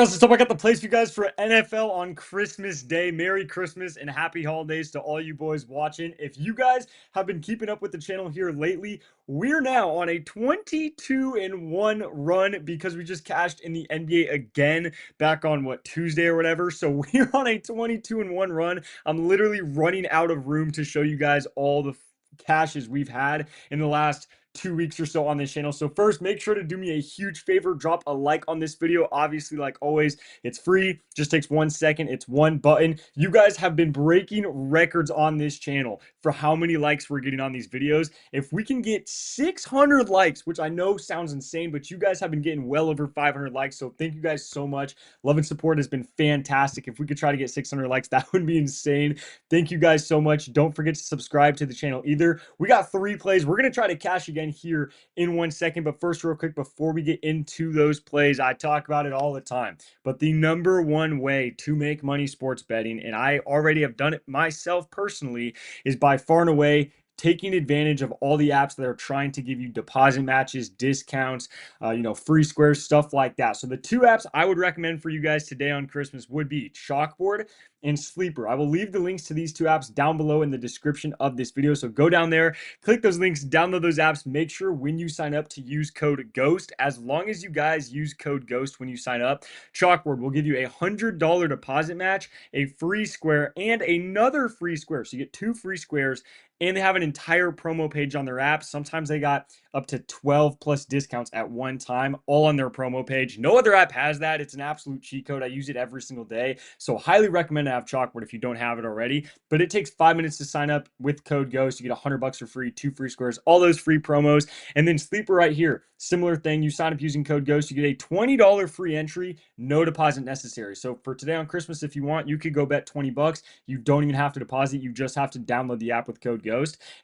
So I got the place for you guys for NFL on Christmas Day. Merry Christmas and happy holidays to all you boys watching. If you guys have been keeping up with the channel here lately, we're now on a 22-1 run because we just cashed in the NBA again back on Tuesday or whatever. So we're on a 22-1 run. I'm literally running out of room to show you guys all the cashes we've had in the last 2 weeks or so on this channel. So first, make sure to do me a huge favor, drop a like on this video. Obviously, like always, it's free, just takes 1 second. It's one button. You guys have been breaking records on this channel for how many likes we're getting on these videos. If we can get 600 likes, which I know sounds insane, but you guys have been getting well over 500 likes. So thank you guys so much. Love and support has been fantastic. If we could try to get 600 likes, that would be insane. Thank you guys so much. Don't forget to subscribe to the channel either. We got 3 plays. We're going to try to cash again here in 1 second. But first, real quick, before we get into those plays, I talk about it all the time. But the number one way to make money sports betting, and I already have done it myself personally, is by far and away taking advantage of all the apps that are trying to give you deposit matches, discounts, free squares, stuff like that. So the 2 apps I would recommend for you guys today on Christmas would be Chalkboard and Sleeper. I will leave the links to these 2 apps down below in the description of this video. So go down there, click those links, download those apps. Make sure when you sign up to use code GHOST. As long as you guys use code GHOST when you sign up, Chalkboard will give you a $100 deposit match, a free square, and another free square. So you get 2 free squares, and they have an entire promo page on their app. Sometimes they got up to 12 plus discounts at one time, all on their promo page. No other app has that. It's an absolute cheat code. I use it every single day. So highly recommend to have Chalkboard if you don't have it already. But it takes 5 minutes to sign up with code GHOST. You get $100 for free, 2 free squares, all those free promos. And then Sleeper right here, similar thing. You sign up using code GHOST, you get a $20 free entry, no deposit necessary. So for today on Christmas, if you want, you could go bet 20 bucks. You don't even have to deposit. You just have to download the app with code GHOST.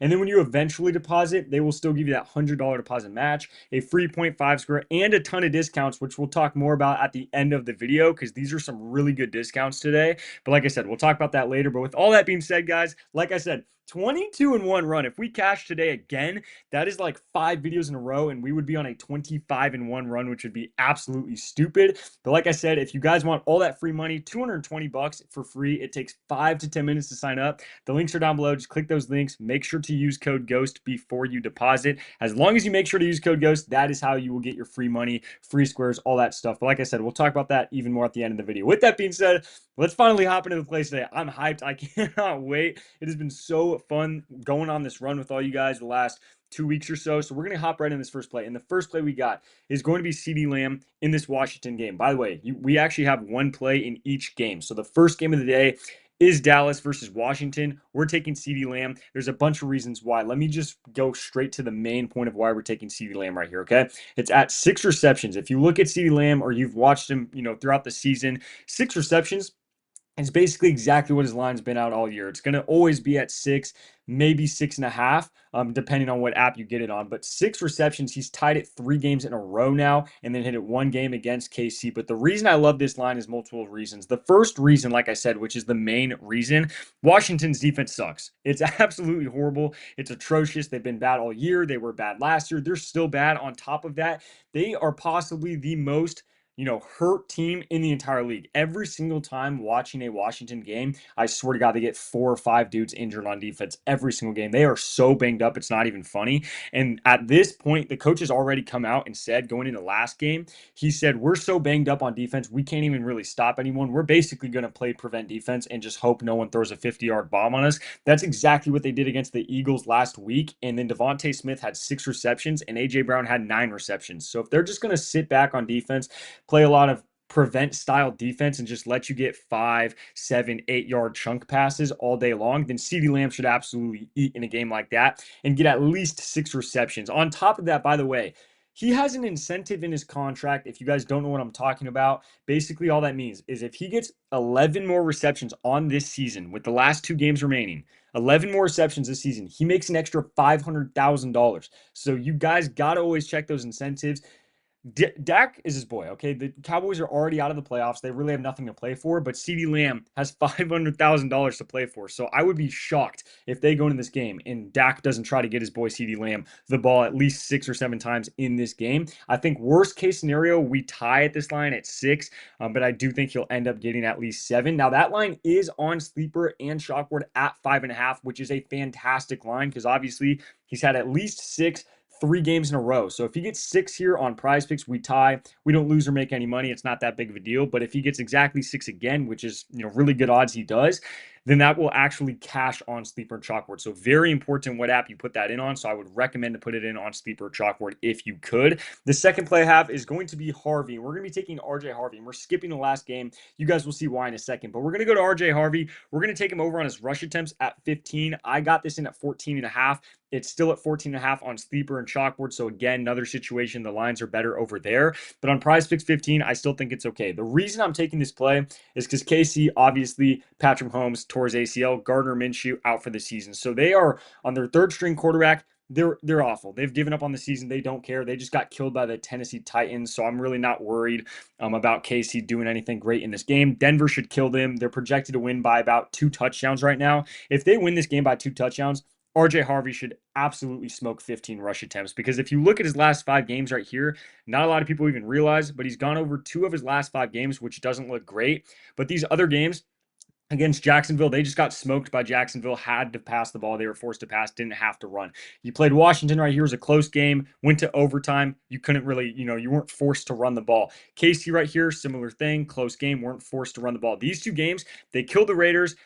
And then when you eventually deposit, they will still give you that $100 deposit match, a free 0.5 square, and a ton of discounts, which we'll talk more about at the end of the video because these are some really good discounts today. But like I said, we'll talk about that later. But with all that being said, guys, like I said, 22-1 run. If we cash today again, that is like 5 videos in a row, and we would be on a 25-1 run, which would be absolutely stupid. But like I said, if you guys want all that free money, 220 bucks for free. It takes 5 to 10 minutes to sign up. The links are down below. Just click those links. Make sure to use code GHOST before you deposit. As long as you make sure to use code GHOST, that is how you will get your free money, free squares, all that stuff. But like I said, we'll talk about that even more at the end of the video. With that being said, let's finally hop into the place today. I'm hyped. I cannot wait. It has been so fun going on this run with all you guys the last 2 weeks or so. So we're going to hop right in this first play. And the first play we got is going to be CeeDee Lamb in this Washington game. By the way, we actually have one play in each game. So the first game of the day is Dallas versus Washington. We're taking CeeDee Lamb. There's a bunch of reasons why. Let me just go straight to the main point of why we're taking CeeDee Lamb right here, okay? It's at 6 receptions. If you look at CeeDee Lamb or you've watched him, throughout the season, 6 receptions, it's basically exactly what his line's been out all year. It's going to always be at 6, maybe 6.5, depending on what app you get it on. But 6 receptions, he's tied it 3 games in a row now, and then hit it 1 game against KC. But the reason I love this line is multiple reasons. The first reason, like I said, which is the main reason, Washington's defense sucks. It's absolutely horrible. It's atrocious. They've been bad all year. They were bad last year. They're still bad. On top of that, they are possibly the most hurt team in the entire league. Every single time watching a Washington game, I swear to God, they get 4 or 5 dudes injured on defense every single game. They are so banged up, it's not even funny. And at this point, the coach has already come out and said, going into last game, he said, we're so banged up on defense, we can't even really stop anyone. We're basically going to play prevent defense and just hope no one throws a 50-yard bomb on us. That's exactly what they did against the Eagles last week. And then Devontae Smith had 6 receptions and A.J. Brown had 9 receptions. So if they're just going to sit back on defense, play a lot of prevent style defense and just let you get 5, 7, 8-yard chunk passes all day long, then CeeDee Lamb should absolutely eat in a game like that and get at least 6 receptions. On top of that, by the way, he has an incentive in his contract. If you guys don't know what I'm talking about, basically all that means is if he gets 11 more receptions on this season with the last 2 games remaining, 11 more receptions this season, he makes an extra $500,000. So you guys got to always check those incentives. Dak is his boy, okay? The Cowboys are already out of the playoffs. They really have nothing to play for, but CeeDee Lamb has $500,000 to play for. So I would be shocked if they go into this game and Dak doesn't try to get his boy CeeDee Lamb the ball at least 6 or 7 times in this game. I think worst case scenario, we tie at this line at 6, but I do think he'll end up getting at least 7. Now, that line is on Sleeper and Chalkboard at 5.5, which is a fantastic line because obviously he's had at least 6 3 games in a row. So if he gets 6 here on Prizepicks, we tie. We don't lose or make any money. It's not that big of a deal. But if he gets exactly 6 again, which is really good odds he does, then that will actually cash on Sleeper and Chalkboard. So very important what app you put that in on. So I would recommend to put it in on Sleeper or Chalkboard if you could. The second play I have is going to be Harvey. We're going to be taking RJ Harvey. And we're skipping the last game. You guys will see why in a second. But we're going to go to RJ Harvey. We're going to take him over on his rush attempts at 15. I got this in at 14.5. It's still at 14.5 on Sleeper and Chalkboard. So again, another situation. The lines are better over there. But on Prizepicks 15, I still think it's okay. The reason I'm taking this play is because KC, obviously, Patrick Mahomes tore his ACL, Gardner Minshew out for the season. So they are on their third string quarterback. They're awful. They've given up on the season. They don't care. They just got killed by the Tennessee Titans. So I'm really not worried about KC doing anything great in this game. Denver should kill them. They're projected to win by about 2 touchdowns right now. If they win this game by 2 touchdowns, RJ Harvey should absolutely smoke 15 rush attempts because if you look at his last 5 games right here, not a lot of people even realize, but he's gone over 2 of his last 5 games, which doesn't look great. But these other games, against Jacksonville, they just got smoked by Jacksonville, had to pass the ball. They were forced to pass, didn't have to run. You played Washington right here. It was a close game, went to overtime. You couldn't really, you weren't forced to run the ball. KC right here, similar thing, close game, weren't forced to run the ball. These 2 games, they killed the Raiders,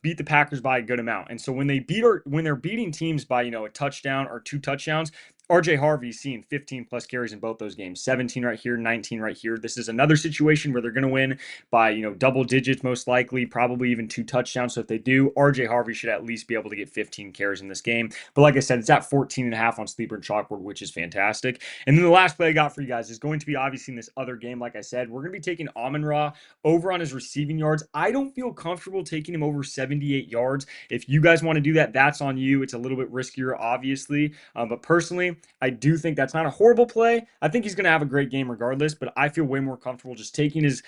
beat the Packers by a good amount. And so when they're beating teams by, a touchdown or 2 touchdowns, RJ Harvey's seeing 15 plus carries in both those games, 17 right here, 19 right here. This is another situation where they're going to win by, double digits, most likely, probably even 2 touchdowns. So if they do, RJ Harvey should at least be able to get 15 carries in this game. But like I said, it's at 14.5 on Sleeper and Chalkboard, which is fantastic. And then the last play I got for you guys is going to be obviously in this other game. Like I said, we're going to be taking Amon-Ra over on his receiving yards. I don't feel comfortable taking him over 78 yards. If you guys want to do that, that's on you. It's a little bit riskier, obviously. But personally, I do think that's not a horrible play. I think he's going to have a great game regardless, but I feel way more comfortable just taking his,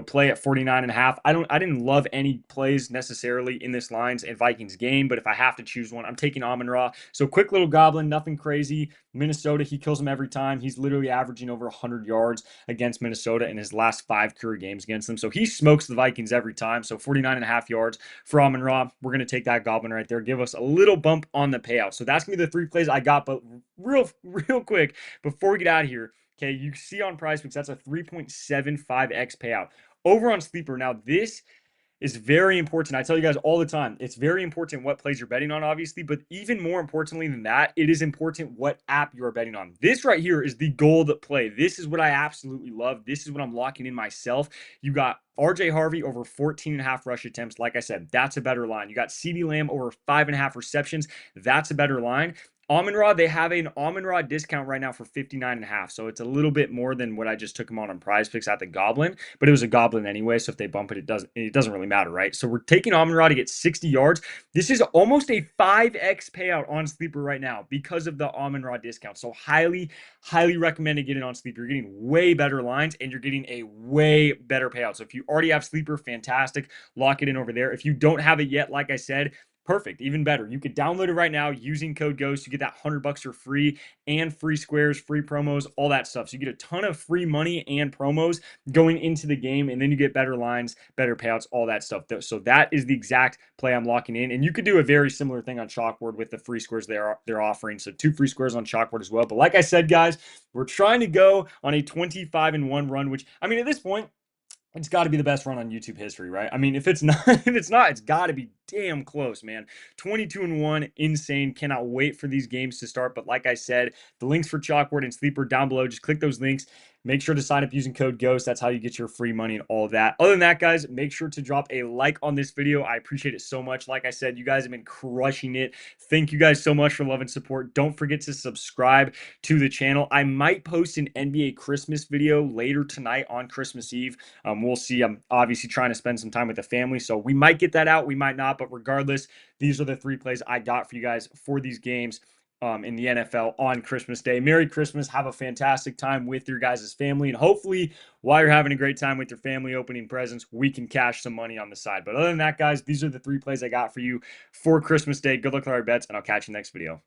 play at 49.5. I didn't love any plays necessarily in this Lions and Vikings game, but if I have to choose one, I'm taking Amon-Ra. So quick little goblin, nothing crazy. Minnesota, he kills them every time. He's literally averaging over 100 yards against Minnesota in his last 5 career games against them. So he smokes the Vikings every time. So 49.5 yards for Amon-Ra. We're going to take that goblin right there. Give us a little bump on the payout. So that's going to be the 3 plays I got, but real quick, before we get out of here, okay, you see on Prizepicks, that's a 3.75x payout. Over on Sleeper, now this is very important. I tell you guys all the time, it's very important what plays you're betting on, obviously, but even more importantly than that, it is important what app you are betting on. This right here is the gold play. This is what I absolutely love. This is what I'm locking in myself. You got RJ Harvey over 14.5 rush attempts. Like I said, that's a better line. You got CeeDee Lamb over 5.5 receptions. That's a better line. Amon-Ra, they have an Amon-Ra discount right now for 59.5. So it's a little bit more than what I just took him on Prizepicks at the Goblin, but it was a Goblin anyway. So if they bump it, it doesn't really matter, right? So we're taking Amon-Ra to get 60 yards. This is almost a 5x payout on Sleeper right now because of the Amon-Ra discount. So highly recommend to get it on Sleeper. You're getting way better lines and you're getting a way better payout. So if you already have Sleeper, fantastic. Lock it in over there. If you don't have it yet, like I said, perfect, even better. You could download it right now using code GHOST. You get that $100 for free and free squares, free promos, all that stuff. So you get a ton of free money and promos going into the game, and then you get better lines, better payouts, all that stuff. So that is the exact play I'm locking in. And you could do a very similar thing on Chalkboard with the free squares they're offering. So 2 free squares on Chalkboard as well. But like I said, guys, we're trying to go on a 25-1 run, which, I mean, at this point, it's got to be the best run on YouTube history, right? I mean, if it's not, it's got to be damn close, man. 22-1, insane. Cannot wait for these games to start. But like I said, the links for Chalkboard and Sleeper down below. Just click those links. Make sure to sign up using code GHOST. That's how you get your free money and all of that. Other than that, guys, make sure to drop a like on this video. I appreciate it so much. Like I said, you guys have been crushing it. Thank you guys so much for love and support. Don't forget to subscribe to the channel. I might post an NBA Christmas video later tonight on Christmas Eve. We'll see. I'm obviously trying to spend some time with the family, so we might get that out. We might not, but regardless, these are the 3 plays I got for you guys for these games. in the NFL on Christmas Day. Merry Christmas. Have a fantastic time with your guys' family. And hopefully, while you're having a great time with your family opening presents, we can cash some money on the side. But other than that, guys, these are the 3 plays I got for you for Christmas Day. Good luck with our bets, and I'll catch you next video.